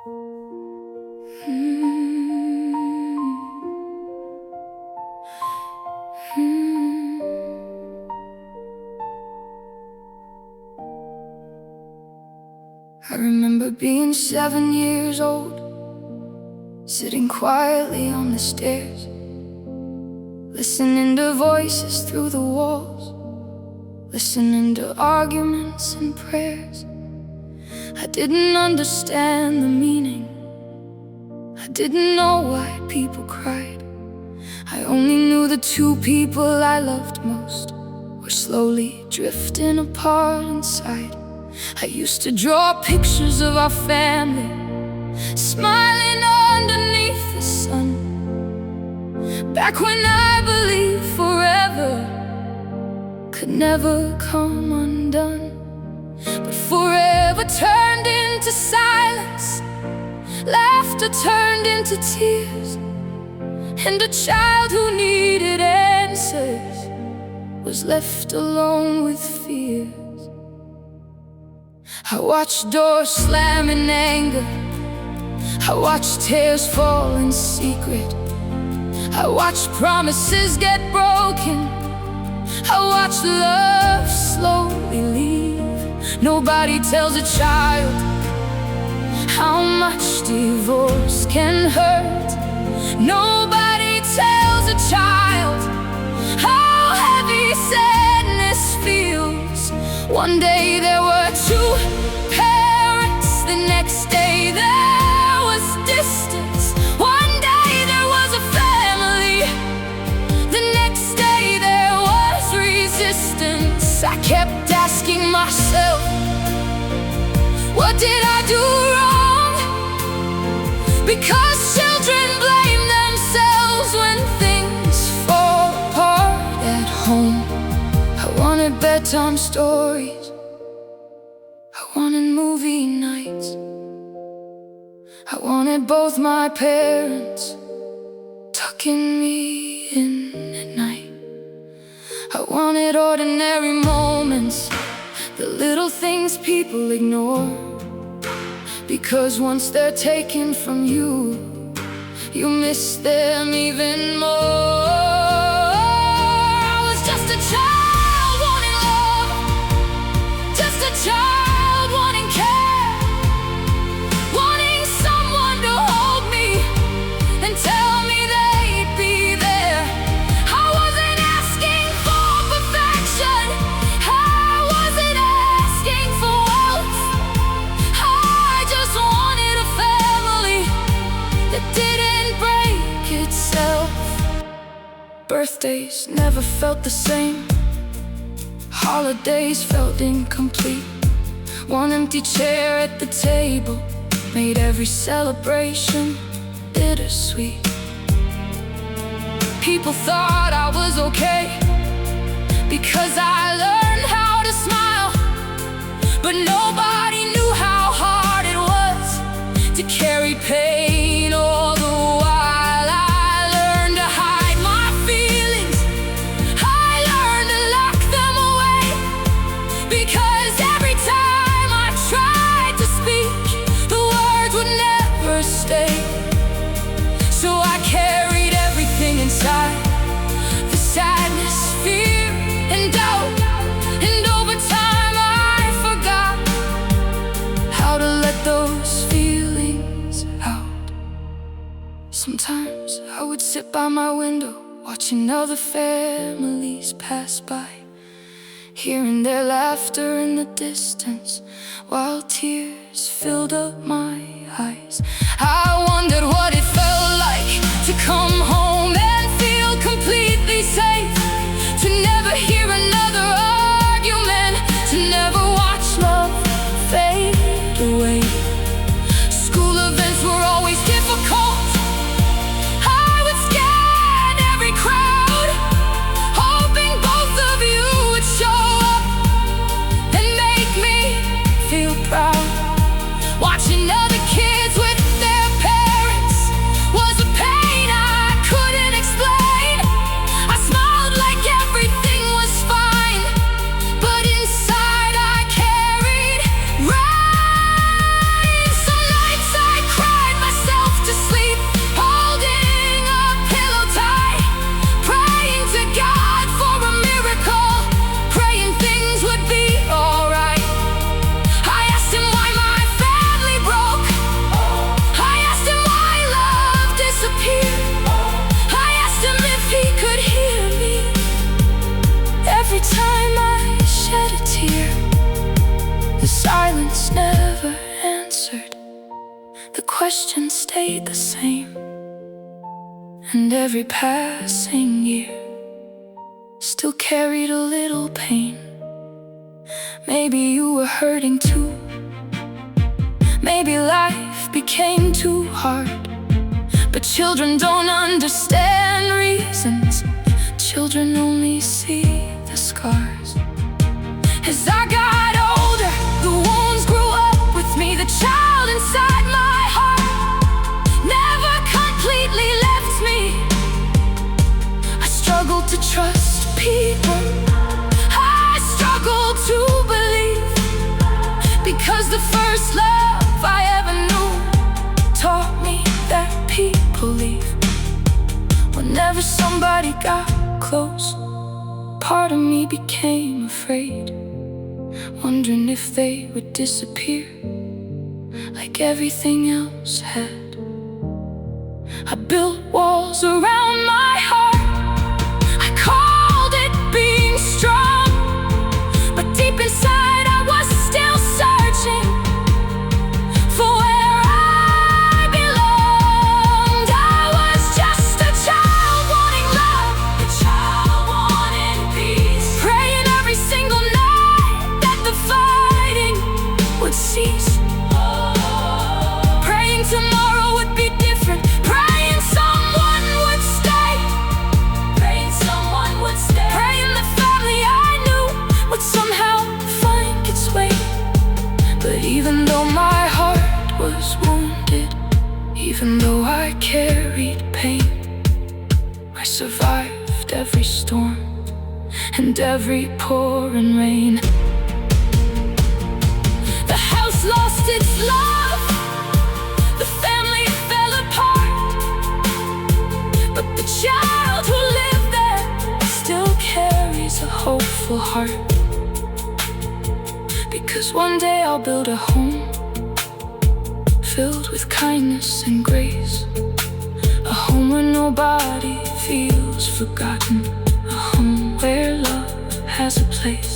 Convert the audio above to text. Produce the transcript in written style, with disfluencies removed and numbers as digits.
I remember being 7 years old, sitting quietly on the stairs, listening to voices through the walls, listening to arguments and prayers. I didn't understand the meaning, I didn't know why people cried. I only knew the two people I loved most were slowly drifting apart inside. I used to draw pictures of our family, smiling underneath the sun, back when I believed forever could never come undone. But forever turned into silence, laughter turned into tears, and a child who needed answers was left alone with fears. I watched doors slam in anger, I watched tears fall in secret, I watched promises get broken, I watched love slowly leave. Nobody tells a child how much divorce can hurt. Nobody tells a child how heavy sadness feels. One day there were two parents, the next day there was distance. One day there was a family, the next day there was resistance. I kept asking myself, what did I do wrong? Because children blame themselves when things fall apart at home. I wanted bedtime stories, I wanted movie nights, I wanted both my parents tucking me in at night. I wanted ordinary moments, the little things people ignore, because once they're taken from you, you miss them even more. I was just a child wanting love, just a child wanting care, wanting someone to hold me and tell me they'd be there. I wasn't asking for perfection, I wasn't asking for wealth, I just wanted a family that didn't break itself. Birthdays never felt the same, holidays felt incomplete. One empty chair at the table made every celebration bittersweet. People thought I was okay because I learned how to smile, but nobody knew how hard it was to carry pain all the while. I learned to hide my feelings, I learned to lock them away, because every time I tried to speak, the words would never stay. So I carried everything inside, the sadness, fear, and doubt. And over time I forgot how to let those feelings out. Sometimes I would sit by my window, watching other families pass by, hearing their laughter in the distance, while tears filled up my eyes. I wondered what it felt like to come home and feel completely safe, to never hear another argument, to never watch love fade away. School events were always difficult, I would scan every crowd, hoping both of you would show up and make me feel proud. Watching other kids with their parents silence never answered. The question stayed the same, and every passing year still carried a little pain. Maybe you were hurting too. Maybe life became too hard. But children don't understand reasons. Children only see the scars. As I got older, the wounds grew up with me. The child inside my heart never completely left me. I struggled to trust people. I struggled to believe, because the first love I ever knew taught me that people leave whenever somebody got close. Part of me became afraid, wondering if they would disappear like everything else had. I built walls around my heart. I called it being strong, but deep inside I was still searching for where I belonged. I was just a child wanting love, a child wanting peace, praying every single night that the fighting would cease. Praying tomorrow would be different, praying someone would stay, praying someone would stay, praying the family I knew would somehow find its way. But even though my heart was wounded, even though I carried pain, I survived every storm and every pouring rain. The house lost its love, the family fell apart, but the child who lived there still carries a hopeful heart. Because one day I'll build a home filled with kindness and grace, a home where nobody feels forgotten, a home where love has a place.